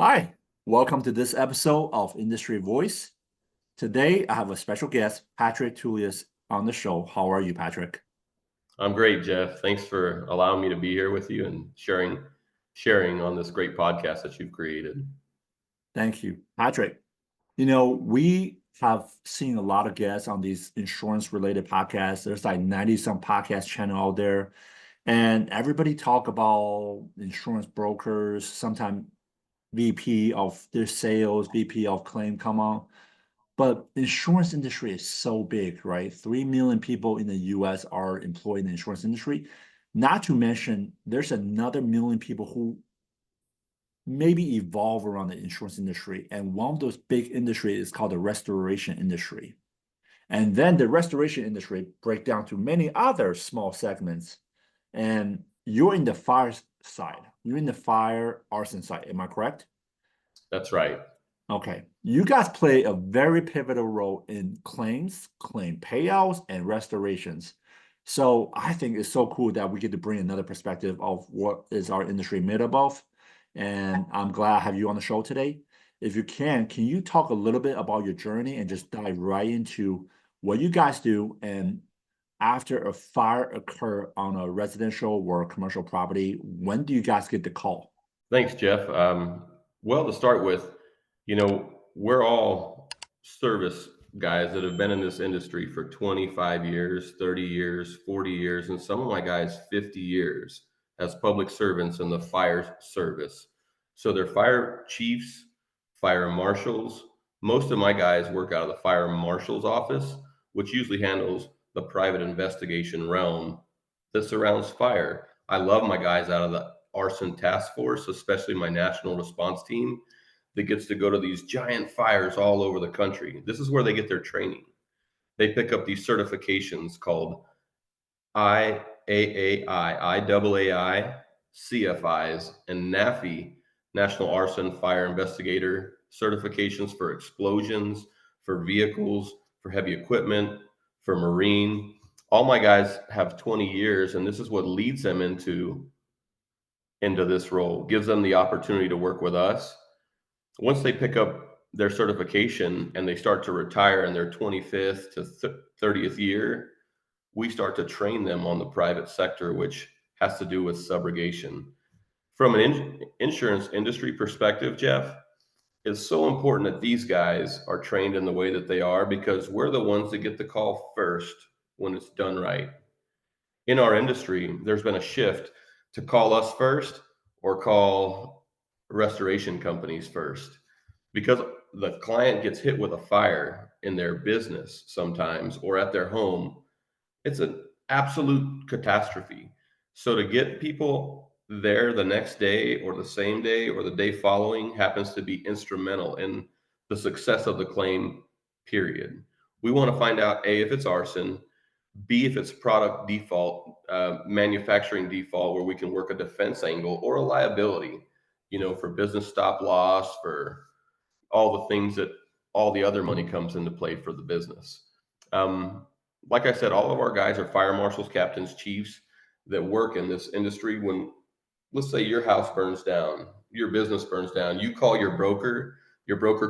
Hi, welcome to this episode of Industry Voice. Today, I have a special guest, Patrick Tullius, on the show. How are you, Patrick? I'm great, Jeff. Thanks for allowing me to be here with you and sharing on this great podcast that you've created. Thank you, Patrick. We have seen a lot of guests on these insurance-related podcasts. There's like 90 some podcast channel out there, and everybody talk about insurance brokers, sometimes VP of their sales, VP of claim come on. But insurance industry is so big, right? 3 million people in the US are employed in the insurance industry. Not to mention, there's another million people who maybe evolve around the insurance industry. And one of those big industries is called the restoration industry. And then the restoration industry break down to many other small segments. And you're in the fire side. You're in the fire arson side. Am I correct? That's right. Okay. You guys play a very pivotal role in claims, claim payouts, and restorations. So I think it's so cool that we get to bring another perspective of what is our industry made up of. And I'm glad I have you on the show today. If you can you talk a little bit about your journey and just dive right into what you guys do? And after a fire occur on a residential or commercial property, when do you guys get the call? Thanks, Jeff. Well, to start with, we're all service guys that have been in this industry for 25 years, 30 years, 40 years, and some of my guys 50 years as public servants in the fire service. So they're fire chiefs, fire marshals. Most of my guys work out of the fire marshal's office, which usually handles the private investigation realm that surrounds fire. I love my guys out of the arson task force, especially my national response team that gets to go to these giant fires all over the country. This is where they get their training. They pick up these certifications called IAAI, IAAI, CFIs, and NAFI, National Arson Fire Investigator certifications for explosions, for vehicles, for heavy equipment, for marine. All my guys have 20 years, and this is what leads them into this role, gives them the opportunity to work with us. Once they pick up their certification and they start to retire in their 25th to 30th year, we start to train them on the private sector, which has to do with subrogation. From an insurance industry perspective, Jeff, it's so important that these guys are trained in the way that they are because we're the ones that get the call first when it's done right. In our industry, there's been a shift to call us first or call restoration companies first because the client gets hit with a fire in their business sometimes or at their home. It's an absolute catastrophe. So to get people there the next day or the same day or the day following happens to be instrumental in the success of the claim, period. We want to find out A, if it's arson, B, if it's product default, manufacturing default, where we can work a defense angle or a liability, for business stop loss, for all the things that all the other money comes into play for the business. Like I said, all of our guys are fire marshals, captains, chiefs that work in this industry. When, let's say, your house burns down, your business burns down, you call your broker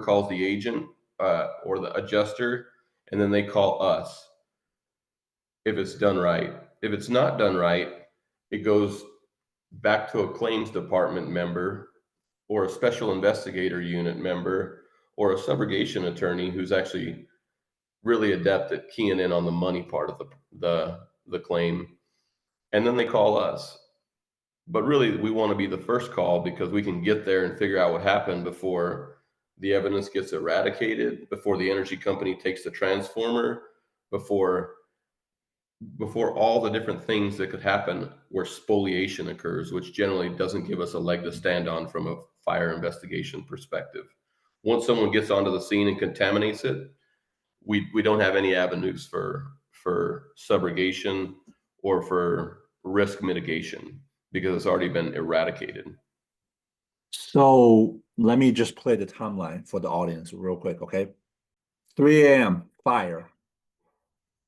calls the agent or the adjuster, and then they call us if it's done right. If it's not done right, it goes back to a claims department member or a special investigator unit member or a subrogation attorney who's actually really adept at keying in on the money part of the claim, and then they call us. But really, we want to be the first call because we can get there and figure out what happened before the evidence gets eradicated, before the energy company takes the transformer, before all the different things that could happen where spoliation occurs, which generally doesn't give us a leg to stand on from a fire investigation perspective. Once someone gets onto the scene and contaminates it, we don't have any avenues for subrogation or for risk mitigation because it's already been eradicated. So let me just play the timeline for the audience real quick, okay? 3 a.m. fire.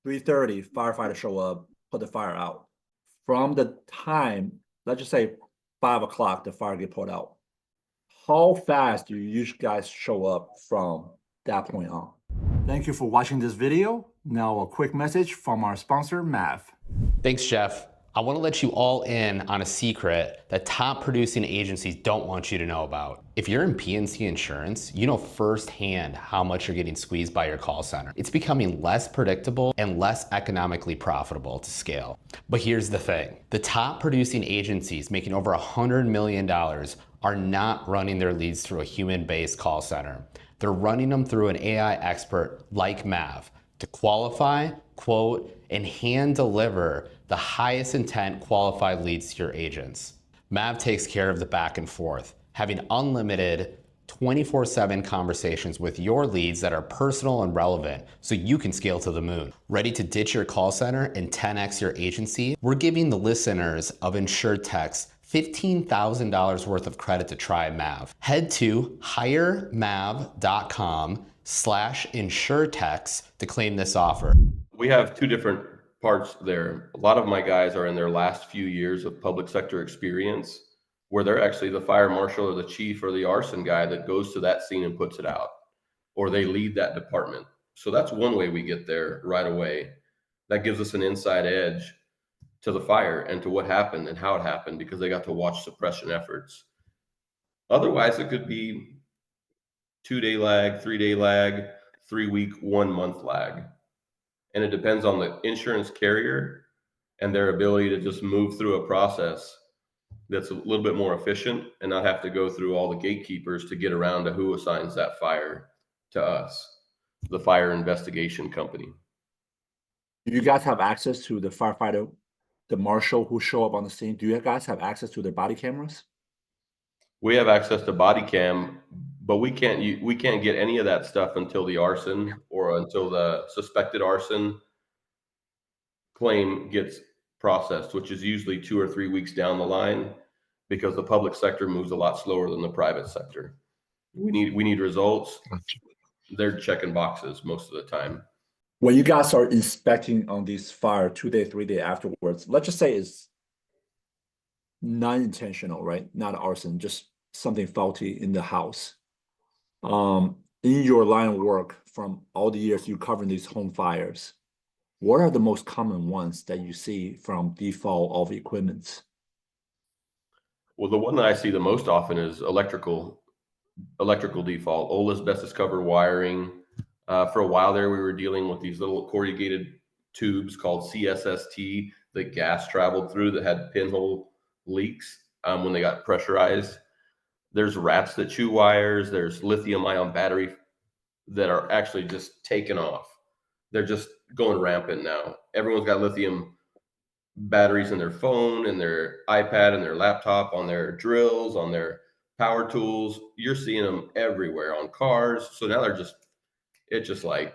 3:30, firefighters show up, put the fire out. From the time, let's just say 5 o'clock, the fire get put out. how fast do you guys show up from that point on? Thank you for watching this video. Now a quick message from our sponsor, Mav. Thanks, Jeff. I want to let you all in on a secret that top producing agencies don't want you to know about. If you're in P&C insurance, you know firsthand how much you're getting squeezed by your call center. It's becoming less predictable and less economically profitable to scale. But here's the thing. The top producing agencies making over $100 million are not running their leads through a human-based call center. They're running them through an AI expert like Mav to qualify, quote, and hand deliver the highest intent qualified leads to your agents. Mav takes care of the back and forth, having unlimited 24/7 conversations with your leads that are personal and relevant so you can scale to the moon. Ready to ditch your call center and 10x your agency? We're giving the listeners of insurtech's $15,000 worth of credit to try Mav. Head to hiremav.com/insurtechs to claim this offer. We have two different parts there. A lot of my guys are in their last few years of public sector experience, where they're actually the fire marshal or the chief or the arson guy that goes to that scene and puts it out, or they lead that department. So that's one way we get there right away. That gives us an inside edge to the fire and to what happened and how it happened, because they got to watch suppression efforts. Otherwise, it could be 2-day lag, 3-day lag, 3-week, 1-month lag. And it depends on the insurance carrier and their ability to just move through a process that's a little bit more efficient and not have to go through all the gatekeepers to get around to who assigns that fire to us, the fire investigation company. Do you guys have access to the firefighter, the marshal who show up on the scene? Do you guys have access to their body cameras? We have access to body cam, but we can't get any of that stuff until the arson or until the suspected arson claim gets processed, which is usually 2 or 3 weeks down the line, because the public sector moves a lot slower than the private sector. We need results. They're checking boxes most of the time. When you guys are inspecting on these fire 2-day, 3-day afterwards, let's just say it's non-intentional, right? Not arson, just something faulty in the house. In your line of work, from all the years you covering these home fires, what are the most common ones that you see from default of equipment? Well, the one that I see the most often is electrical default, old asbestos covered wiring. For a while there, we were dealing with these little corrugated tubes called CSST that gas traveled through that had pinhole leaks when they got pressurized. There's rats that chew wires. There's lithium ion battery that are actually just taken off. They're just going rampant now. Everyone's got lithium batteries in their phone and their iPad and their laptop, on their drills, on their power tools. You're seeing them everywhere on cars. So now it's just like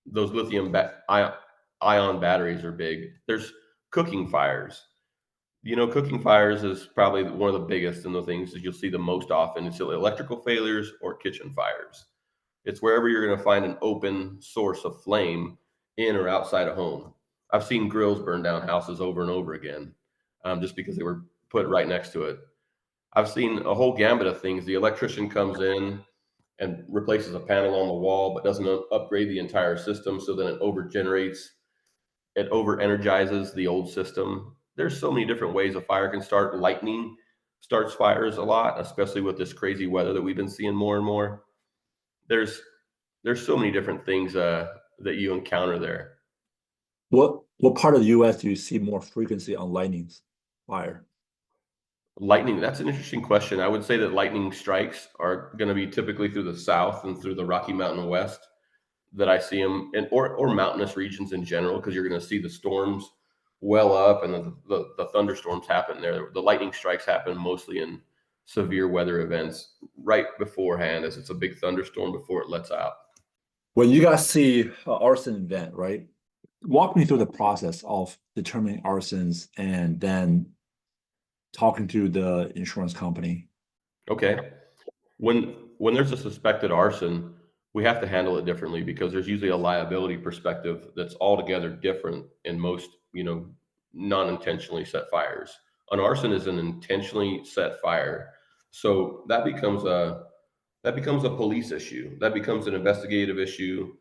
those lithium ion batteries are big. There's cooking fires. Cooking fires is probably one of the biggest, and the things that you'll see the most often. It's electrical failures or kitchen fires. It's wherever you're going to find an open source of flame in or outside a home. I've seen grills burn down houses over and over again, just because they were put right next to it. I've seen a whole gambit of things. The electrician comes in and replaces a panel on the wall, but doesn't upgrade the entire system. So then it over-energizes the old system. There's so many different ways a fire can start. Lightning starts fires a lot, especially with this crazy weather that we've been seeing more and more. There's so many different things that you encounter there. What part of the US do you see more frequency on lightning fire? Lightning, that's an interesting question. I would say that lightning strikes are going to be typically through the south and through the Rocky Mountain West that I see them, or mountainous regions in general, because you're going to see the storms well up and the thunderstorms happen there. The lightning strikes happen mostly in severe weather events right beforehand, as it's a big thunderstorm before it lets out. When you guys see an arson event, right? Walk me through the process of determining arsons and then talking to the insurance company. Okay. When there's a suspected arson, we have to handle it differently, because there's usually a liability perspective that's altogether different in most, non-intentionally set fires. An arson is an intentionally set fire So that becomes a police issue. That becomes an investigative issue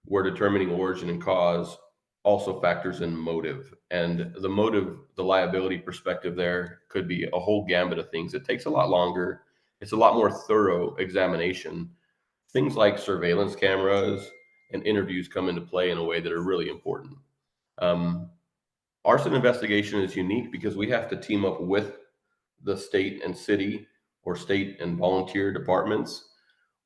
where determining origin and cause also factors in motive. And the motive, the liability perspective there could be a whole gambit of things. It takes a lot longer. It's a lot more thorough examination. Things like surveillance cameras and interviews come into play in a way that are really important. Um, Arson investigation is unique because we have to team up with the state and city or state and volunteer departments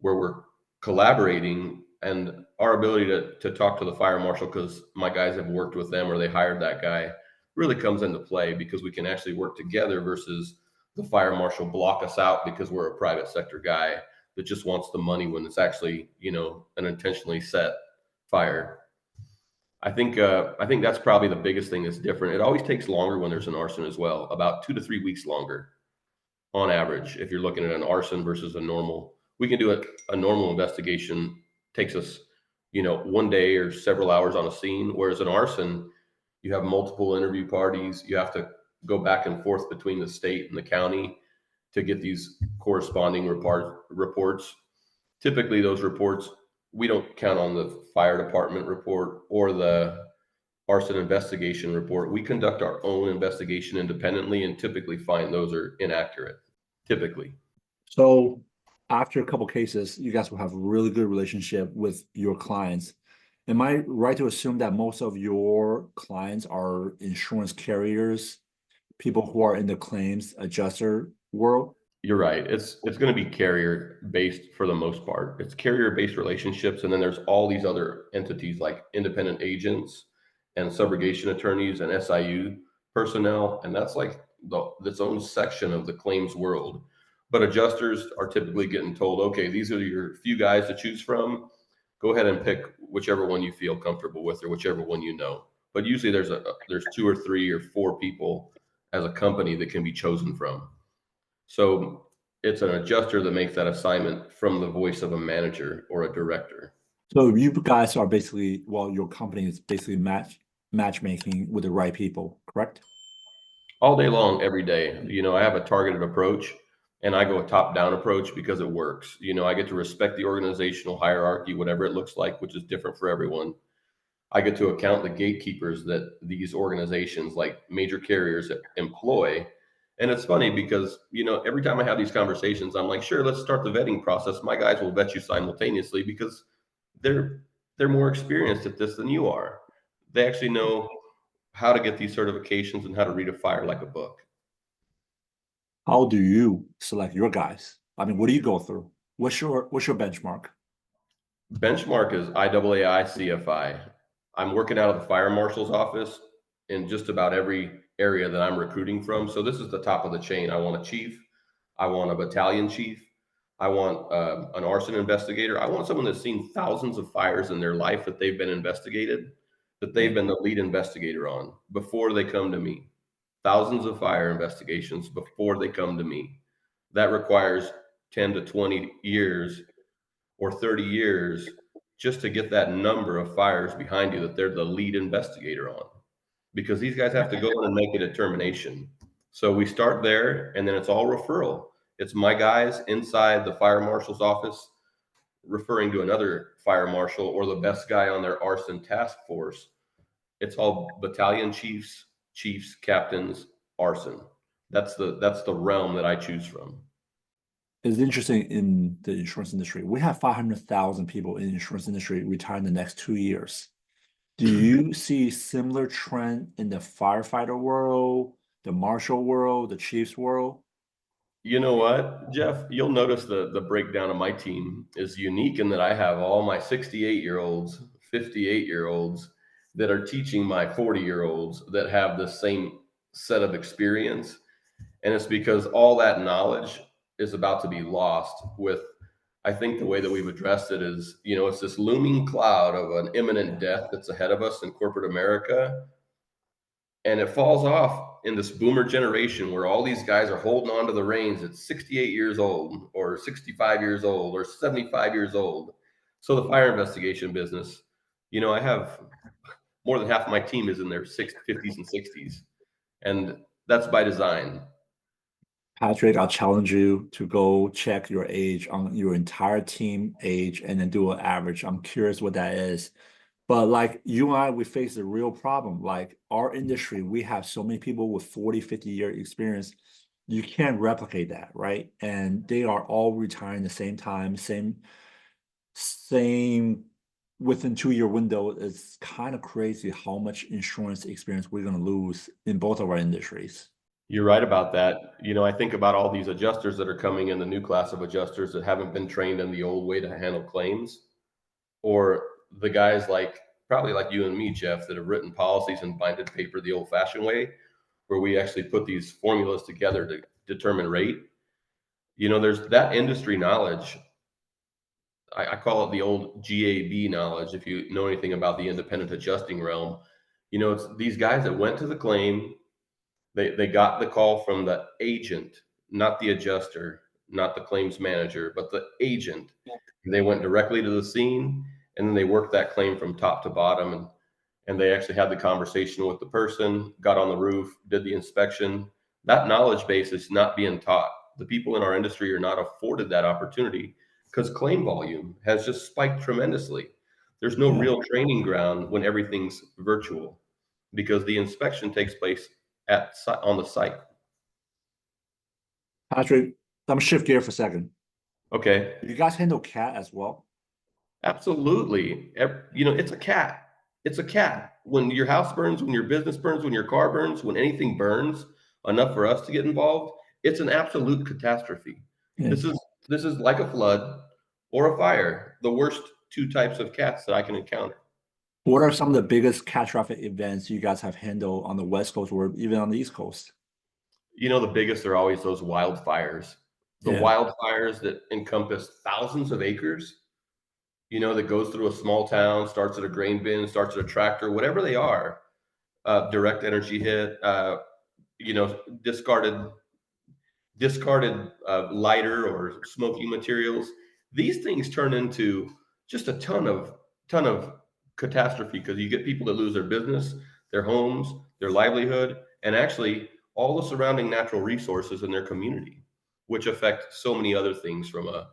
where we're collaborating, and our ability to talk to the fire marshal, because my guys have worked with them or they hired that guy, really comes into play because we can actually work together versus the fire marshal block us out because we're a private sector guy that just wants the money when it's actually, an intentionally set fire. I think that's probably the biggest thing that's different. It always takes longer when there's an arson as well, about 2 to 3 weeks longer on average. If you're looking at an arson versus a normal, we can do it. A normal investigation takes us, one day or several hours on a scene, whereas an arson, you have multiple interview parties. You have to go back and forth between the state and the county to get these corresponding reports. Typically, those reports, we don't count on the fire department report or the arson investigation report. We conduct our own investigation independently and typically find those are inaccurate. Typically. So after a couple cases, you guys will have a really good relationship with your clients. Am I right to assume that most of your clients are insurance carriers, people who are in the claims adjuster world? You're right. It's going to be carrier based for the most part. It's carrier based relationships, and then there's all these other entities like independent agents and subrogation attorneys and SIU personnel, and that's like its own section of the claims world. But adjusters are typically getting told, okay, these are your few guys to choose from. Go ahead and pick whichever one you feel comfortable with, or whichever one you know. But usually there's 2 or 3 or 4 people as a company that can be chosen from. So it's an adjuster that makes that assignment from the voice of a manager or a director. So you guys are basically, well, your company is basically matchmaking with the right people, correct? All day long, every day. I have a targeted approach and I go a top down approach because it works. I get to respect the organizational hierarchy, whatever it looks like, which is different for everyone. I get to account the gatekeepers that these organizations like major carriers employ. And it's funny because, every time I have these conversations, I'm like, sure, let's start the vetting process. My guys will vet you simultaneously because they're they're more experienced at this than you are. They actually know how to get these certifications and how to read a fire like a book. How do you select your guys? I mean, what do you go through? What's your benchmark? Benchmark is IAAI CFI. I'm working out of the fire marshal's office in just about every area that I'm recruiting from. So this is the top of the chain. I want a chief. I want a battalion chief. I want an arson investigator. I want someone that's seen thousands of fires in their life that they've been investigated, that they've been the lead investigator on before they come to me. Thousands of fire investigations before they come to me. That requires 10 to 20 years or 30 years just to get that number of fires behind you that they're the lead investigator on, because these guys have to go in and make a determination. So we start there and then it's all referral. It's my guys inside the fire marshal's office referring to another fire marshal or the best guy on their arson task force. It's all battalion chiefs, captains, arson. That's the realm that I choose from. It's interesting in the insurance industry. We have 500,000 people in the insurance industry retire in the next 2 years. Do you see similar trend in the firefighter world, the marshal world, the chiefs world? You know what, Jeff? You'll notice the breakdown of my team is unique in that I have all my 68-year-olds, 58-year-olds that are teaching my 40-year-olds that have the same set of experience. And it's because all that knowledge is about to be lost with, I think the way that we've addressed it is, it's this looming cloud of an imminent death that's ahead of us in corporate America, and it falls off in this boomer generation where all these guys are holding on to the reins at 68 years old or 65 years old or 75 years old. So the fire investigation business, I have more than half of my team is in their 50s and 60s, and that's by design. Patrick, I'll challenge you to go check your age on your entire team age and then do an average. I'm curious what that is. But like you and I, we face a real problem. Like our industry, we have so many people with 40, 50-year experience. You can't replicate that, right? And they are all retiring the same time, same within 2-year window. It's kind of crazy how much insurance experience we're going to lose in both of our industries. You're right about that. I think about all these adjusters that are coming in, the new class of adjusters that haven't been trained in the old way to handle claims, or the guys probably like you and me, Jeff, that have written policies and binded paper the old fashioned way, where we actually put these formulas together to determine rate. There's that industry knowledge. I call it the old GAB knowledge. If you know anything about the independent adjusting realm, it's these guys that went to the claim. They got the call from the agent, not the adjuster, not the claims manager, but the agent. They went directly to the scene, and then they worked that claim from top to bottom, and they actually had the conversation with the person, got on the roof, did the inspection. That knowledge base is not being taught. The people in our industry are not afforded that opportunity because claim volume has just spiked tremendously. There's no real training ground when everything's virtual because the inspection takes place on the site. Patrick, I'm shift gear for a second. Okay. You guys handle cat as well? Absolutely. It's a cat. It's a cat. When your house burns, when your business burns, when your car burns, when anything burns enough for us to get involved, it's an absolute catastrophe. Yeah. This is like a flood or a fire, the worst two types of cats that I can encounter. What are some of the biggest catastrophic events you guys have handled on the West Coast or even on the East Coast? The biggest are always those wildfires. The wildfires that encompass thousands of acres, that goes through a small town, starts at a grain bin, starts at a tractor, whatever they are, direct energy hit, discarded lighter or smoking materials. These things turn into just a ton of catastrophe because you get people that lose their business, their homes, their livelihood, and actually all the surrounding natural resources in their community, which affect so many other things from a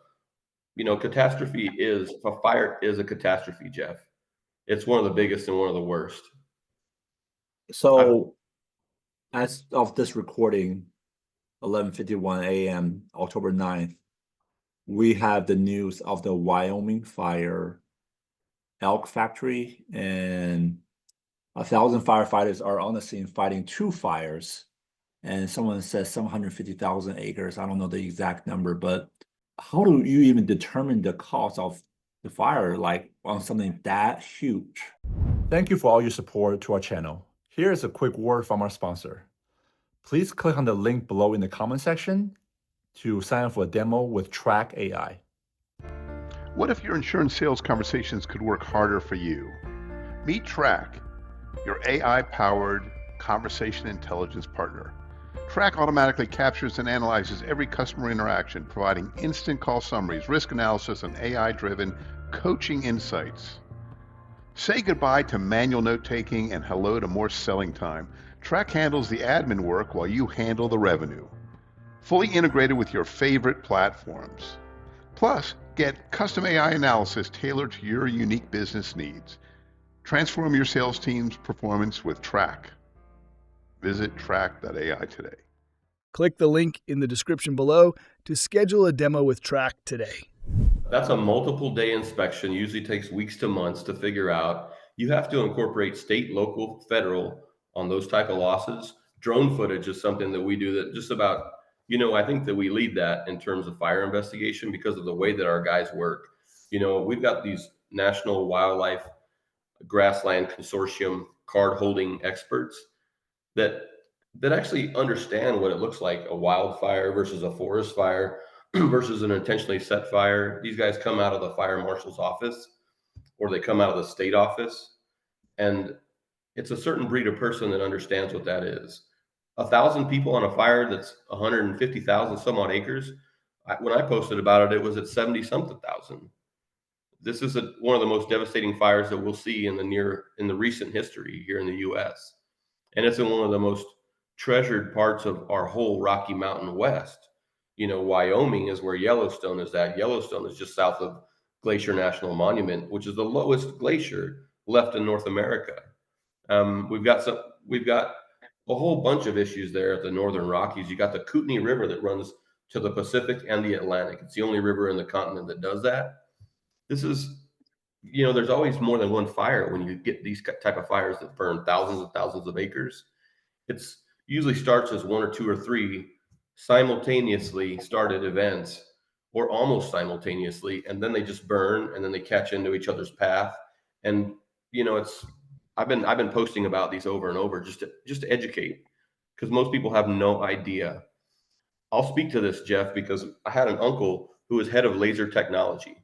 fire is a catastrophe, Jeff. It's one of the biggest and one of the worst. So as of this recording, 11:51 a.m., October 9th, we have the news of the Wyoming fire, elk factory, and 1,000 firefighters are on the scene fighting 2 fires. And someone says 750,000 acres. I don't know the exact number, but how do you even determine the cost of the fire, like on something that huge? Thank you for all your support to our channel. Here is a quick word from our sponsor. Please click on the link below in the comment section to sign up for a demo with Track AI. What if your insurance sales conversations could work harder for you? Meet Track, your AI-powered conversation intelligence partner. Track automatically captures and analyzes every customer interaction, providing instant call summaries, risk analysis, and AI-driven coaching insights. Say goodbye to manual note-taking and hello to more selling time. Track handles the admin work while you handle the revenue. Fully integrated with your favorite platforms. Plus, get custom AI analysis tailored to your unique business needs. Transform your sales team's performance with Track. Visit track.ai today. Click the link in the description below to schedule a demo with Track today. That's a multiple day inspection, usually takes weeks to months to figure out. You have to incorporate state, local, federal on those type of losses. Drone footage is something that we do that just about, I think that we lead that in terms of fire investigation because of the way that our guys work. We've got these National Wildlife Grassland Consortium card holding experts that actually understand what it looks like a wildfire versus a forest fire versus an intentionally set fire. These guys come out of the fire marshal's office or they come out of the state office, and it's a certain breed of person that understands what that is. 1,000 people on a fire that's 150,000 some odd acres. When I posted about it, it was at 70 something thousand. This is one of the most devastating fires that we'll see in the recent history here in the U.S. And it's in one of the most treasured parts of our whole Rocky Mountain West. Wyoming is where Yellowstone is at. Yellowstone is just south of Glacier National Monument, which is the lowest glacier left in North America. We've got a whole bunch of issues there at the Northern Rockies. You got the Kootenai River that runs to the Pacific and the Atlantic. It's the only river in the continent that does that. This is, there's always more than one fire when you get these type of fires that burn thousands and thousands of acres. It's usually starts as one or two or three simultaneously started events, or almost simultaneously, and then they just burn and then they catch into each other's path. And I've been posting about these over and over just to educate, because most people have no idea. I'll speak to this, Jeff, because I had an uncle who was head of laser technology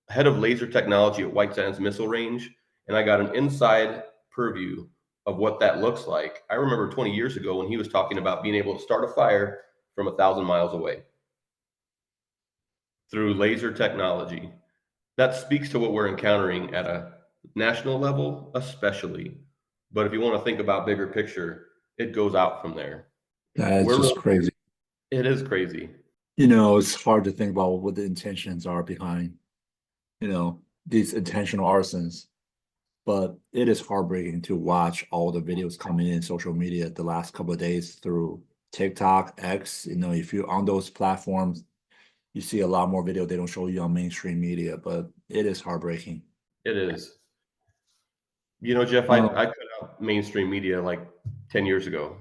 at White Sands Missile Range, and I got an inside purview of what that looks like. I remember 20 years ago when he was talking about being able to start a fire from 1,000 miles away through laser technology. That speaks to what we're encountering at a national level, especially. But if you want to think about bigger picture, it goes out from there. That's just crazy. It is crazy. It's hard to think about what the intentions are behind, these intentional arsons. But it is heartbreaking to watch all the videos coming in social media the last couple of days through TikTok, X. If you're on those platforms, you see a lot more video they don't show you on mainstream media, but it is heartbreaking. It is. Jeff, I cut out mainstream media like 10 years ago.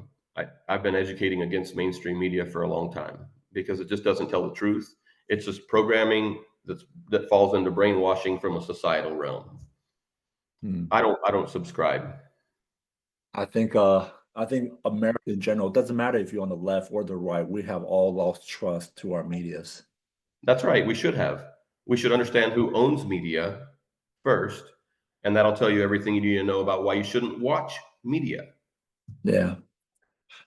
I've been educating against mainstream media for a long time because it just doesn't tell the truth. It's just programming that falls into brainwashing from a societal realm. I don't subscribe. I think America in general, doesn't matter if you're on the left or the right, we have all lost trust to our medias. That's right. We should understand who owns media first, and that'll tell you everything you need to know about why you shouldn't watch media. Yeah.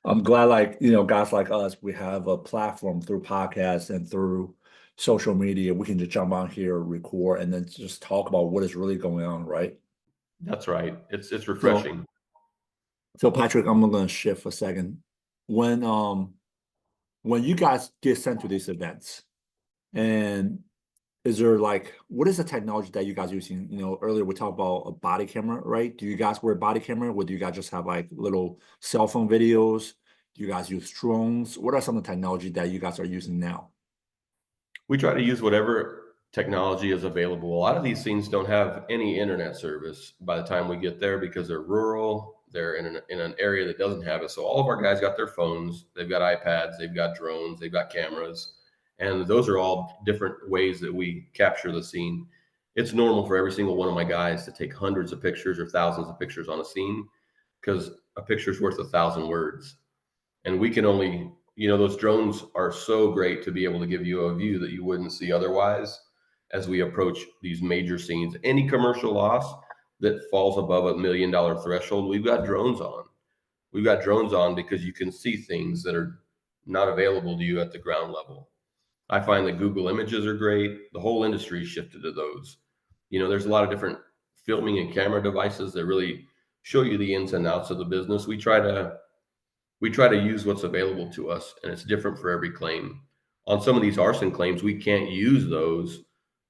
I'm glad, guys like us, we have a platform through podcasts and through social media. We can just jump on here, record, and then just talk about what is really going on, right? That's right. It's refreshing. So Patrick, I'm gonna shift a second. When you guys get sent to these events, and is there what is the technology that you guys are using? Earlier we talked about a body camera, right? Do you guys wear a body camera, or do you guys just have little cell phone videos? Do you guys use drones? What are some of the technology that you guys are using now? We try to use whatever technology is available. A lot of these things don't have any internet service by the time we get there because they're rural. They're in an area that doesn't have it. So all of our guys got their phones, they've got iPads, they've got drones, they've got cameras. And those are all different ways that we capture the scene. It's normal for every single one of my guys to take hundreds of pictures or thousands of pictures on a scene, because a picture's worth 1,000 words. And we can only, those drones are so great to be able to give you a view that you wouldn't see otherwise as we approach these major scenes. Any commercial loss that falls above $1 million threshold, we've got drones on. We've got drones on because you can see things that are not available to you at the ground level. I find that Google Images are great. The whole industry shifted to those. There's a lot of different filming and camera devices that really show you the ins and outs of the business. We try to use what's available to us, and it's different for every claim. On some of these arson claims, we can't use those,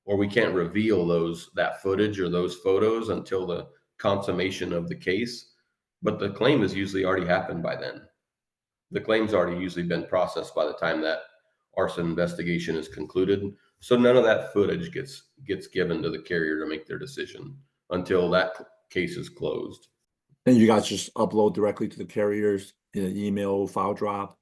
or we can't reveal that footage or those photos until the consummation of the case. But the claim has usually already happened by then. The claim's already usually been processed by the time that arson investigation is concluded. So none of that footage gets given to the carrier to make their decision until that case is closed. And you guys just upload directly to the carriers in an email, file drop?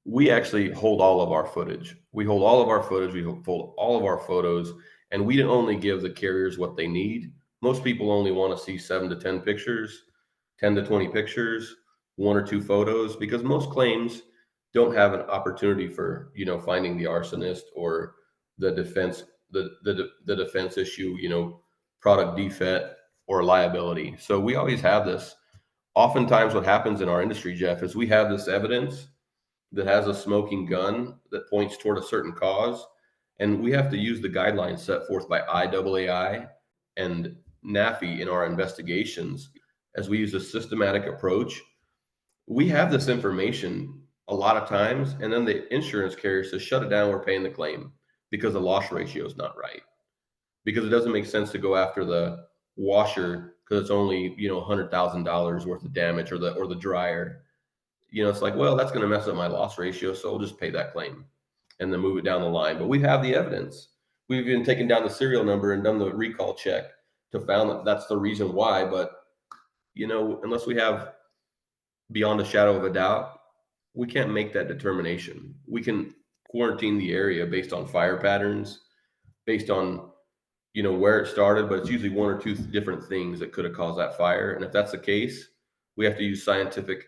We actually hold all of our footage. We hold all of our footage. We hold all of our photos, and we only give the carriers what they need. Most people only want to see 7 to 10 pictures, 10 to 20 pictures, 1 or 2 photos, because most claims don't have an opportunity for, finding the arsonist or the defense, the defense issue, product defect or liability. So we always have this. Oftentimes what happens in our industry, Jeff, is we have this evidence that has a smoking gun that points toward a certain cause, and we have to use the guidelines set forth by IAAI and NAFI in our investigations, as we use a systematic approach We have this information a lot of times, and then the insurance carrier says, shut it down, we're paying the claim because the loss ratio is not right. Because it doesn't make sense to go after the washer because it's only, $100,000 worth of damage, or the dryer. It's like, well, that's going to mess up my loss ratio, so I'll just pay that claim and then move it down the line. But we have the evidence. We've even taken down the serial number and done the recall check to found that that's the reason why. But unless we have beyond a shadow of a doubt, we can't make that determination. We can quarantine the area based on fire patterns, based on where it started, but it's usually one or two different things that could have caused that fire. And if that's the case, we have to use scientific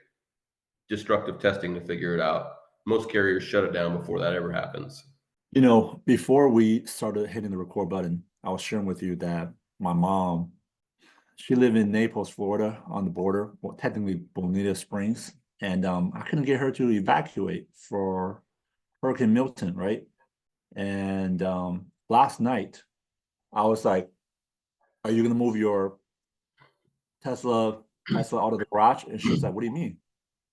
destructive testing to figure it out. Most carriers shut it down before that ever happens. Before we started hitting the record button, I was sharing with you that my mom, she lived in Naples, Florida, on the border, well, technically Bonita Springs, and I couldn't get her to evacuate for Hurricane Milton, right? And last night, I was like, "Are you gonna move your Tesla out of the garage?" And she was like, "What do you mean?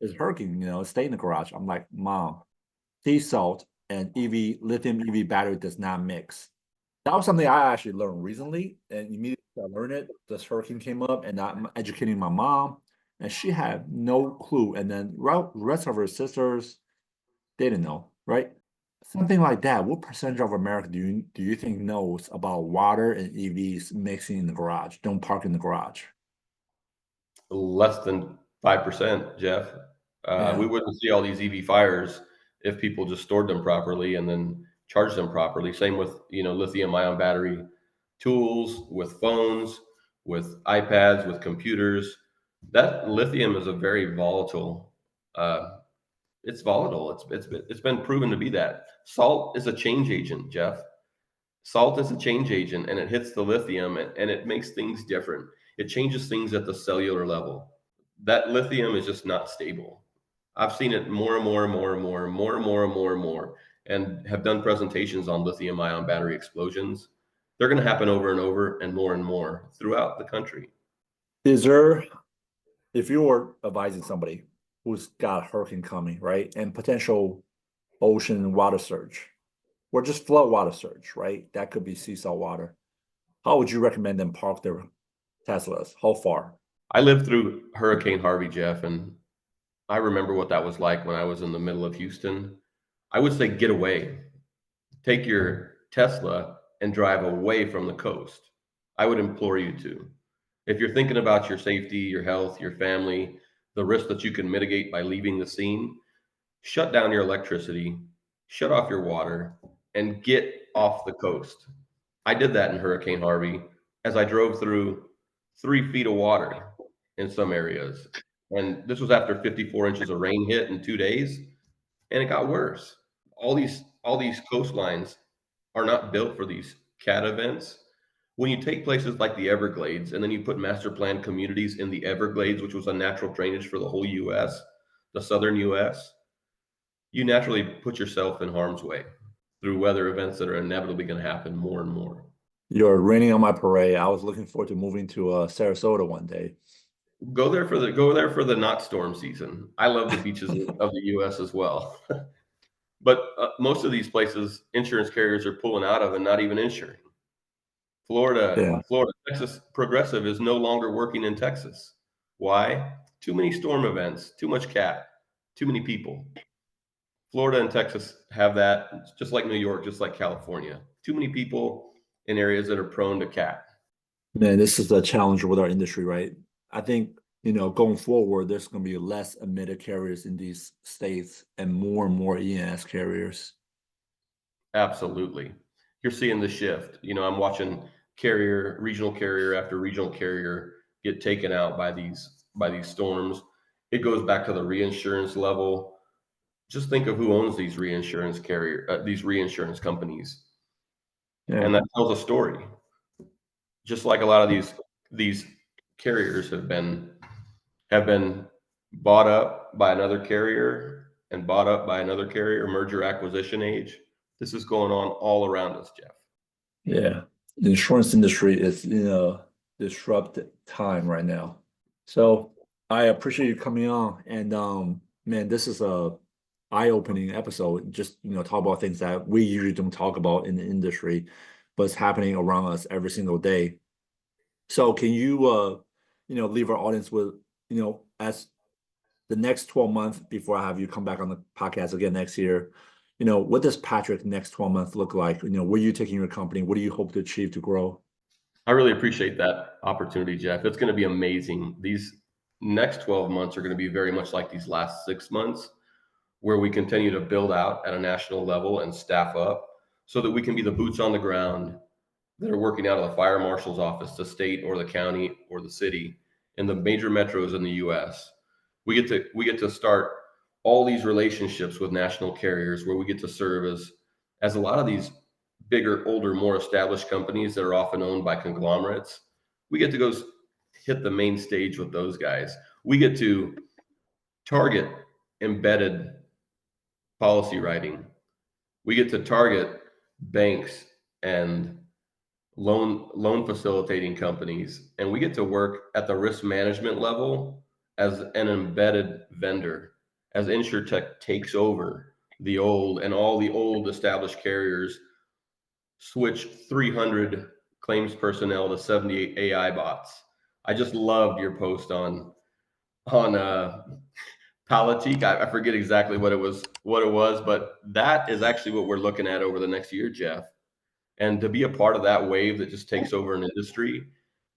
It's hurricane, stay in the garage." I'm like, "Mom, sea salt and lithium EV battery does not mix." That was something I actually learned recently, and immediately I learned it. This hurricane came up, and I'm educating my mom, and she had no clue. And then the rest of her sisters, they didn't know, right? Something like that. What percentage of America do you think knows about water and EVs mixing in the garage? Don't park in the garage. Less than 5%, Jeff. We Yeah. wouldn't see all these EV fires if people just stored them properly and then charged them properly. Same with, lithium ion battery tools, with phones, with iPads, with computers. That lithium is a very volatile. It's volatile. It's been proven to be that. Salt is a change agent, Jeff. Salt is a change agent, and it hits the lithium, and it makes things different. It changes things at the cellular level. That lithium is just not stable. I've seen it more and more and more and more and more and more and more and more, and have done presentations on lithium ion battery explosions. They're going to happen over and over and more throughout the country. Is there, if you were advising somebody who's got a hurricane coming, right, and potential ocean water surge, or just flood water surge, right? That could be sea salt water. How would you recommend them park their Teslas? How far? I lived through Hurricane Harvey, Jeff, and I remember what that was like when I was in the middle of Houston. I would say get away. Take your Tesla and drive away from the coast. I would implore you to. If you're thinking about your safety, your health, your family, the risk that you can mitigate by leaving the scene, shut down your electricity, shut off your water, and get off the coast. I did that in Hurricane Harvey as I drove through 3 feet of water in some areas. And this was after 54 inches of rain hit in 2 days, and it got worse. All these coastlines are not built for these cat events. When you take places like the Everglades and then you put master planned communities in the Everglades, which was a natural drainage for the whole US, the southern US, you naturally put yourself in harm's way through weather events that are inevitably going to happen more and more. You're raining on my parade. I was looking forward to moving to Sarasota one day. Go there for the not storm season. I love the beaches of the US as well. But most of these places, insurance carriers are pulling out of and not even insuring. Yeah. Florida, Texas Progressive is no longer working in Texas. Why? Too many storm events, too much cat, too many people. Florida and Texas have that, just like New York, just like California. Too many people in areas that are prone to cat. Man, this is a challenge with our industry, right? I think, going forward, there's going to be less admitted carriers in these states and more E&S carriers. Absolutely. You're seeing the shift. I'm watching regional carrier after regional carrier get taken out by these storms. It goes back to the reinsurance level. Just think of who owns these reinsurance companies. Yeah. And that tells a story. Just like a lot of these carriers have been bought up by another carrier and bought up by another carrier, merger acquisition age. This is going on all around us, Jeff. Yeah. The insurance industry is in a disrupted time right now. So I appreciate you coming on. And man, this is a eye-opening episode. Just talk about things that we usually don't talk about in the industry, but it's happening around us every single day. So can you leave our audience with, as the next 12 months before I have you come back on the podcast again next year, what does Patrick next 12 months look like? Where are you taking your company? What do you hope to achieve to grow? I really appreciate that opportunity, Jeff. It's going to be amazing. These next 12 months are going to be very much like these last 6 months, where we continue to build out at a national level and staff up so that we can be the boots on the ground that are working out of the fire marshal's office, the state or the county or the city in the major metros in the US. We get to start all these relationships with national carriers where we get to serve as a lot of these bigger, older, more established companies that are often owned by conglomerates. We get to go hit the main stage with those guys. We get to target embedded policy writing. We get to target banks and loan facilitating companies, and we get to work at the risk management level as an embedded vendor as insurtech takes over all the old established carriers switch 300 claims personnel to 78 AI bots. I just loved your post on Politique. I forget exactly what it was, but that is actually what we're looking at over the next year, Jeff. And to be a part of that wave that just takes over an industry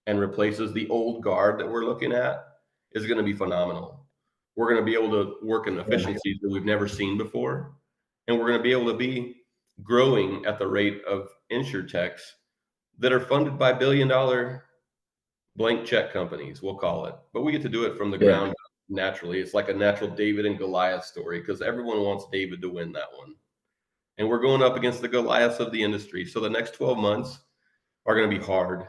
and replaces the old guard that we're looking at is going to be phenomenal. We're going to be able to work in efficiencies that we've never seen before. And we're going to be able to be growing at the rate of insurtechs that are funded by billion-dollar blank check companies, we'll call it. But we get to do it from the ground up naturally. It's like a natural David and Goliath story because everyone wants David to win that one. And we're going up against the Goliaths of the industry. So the next 12 months are going to be hard.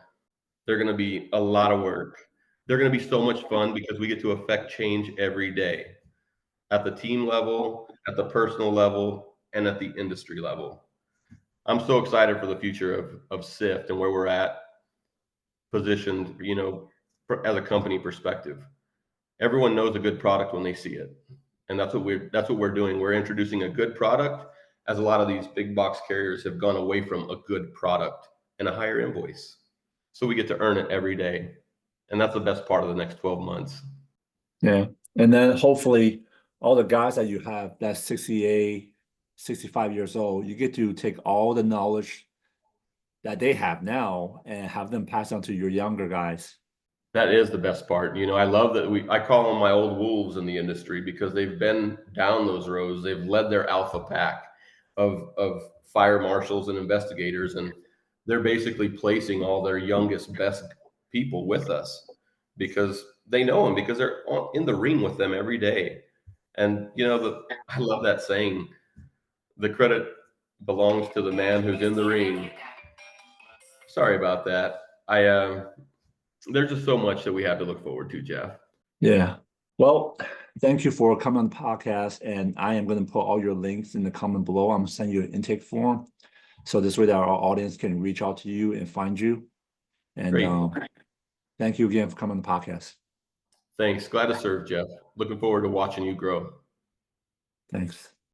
They're going to be a lot of work. They're going to be so much fun because we get to affect change every day at the team level, at the personal level, and at the industry level. I'm so excited for the future of SIFT and where we're at positioned, as a company perspective. Everyone knows a good product when they see it. And that's what we're doing. We're introducing a good product as a lot of these big box carriers have gone away from a good product and a higher invoice. So we get to earn it every day. And that's the best part of the next 12 months. Yeah. And then hopefully all the guys that you have that's 68, 65 years old, you get to take all the knowledge that they have now and have them pass on to your younger guys. That is the best part. I love that I call them my old wolves in the industry because they've been down those roads. They've led their alpha pack of fire marshals and investigators, and they're basically placing all their youngest, best people with us because they know them, because they're in the ring with them every day. And I love that saying, the credit belongs to the man who's in the ring. Sorry about that. There's just so much that we have to look forward to, Jeff. Yeah. Well, thank you for coming on the podcast. And I am going to put all your links in the comment below. I'm going to send you an intake form. So this way that our audience can reach out to you and find you. And thank you again for coming on the podcast. Thanks. Glad to serve, Jeff. Looking forward to watching you grow. Thanks.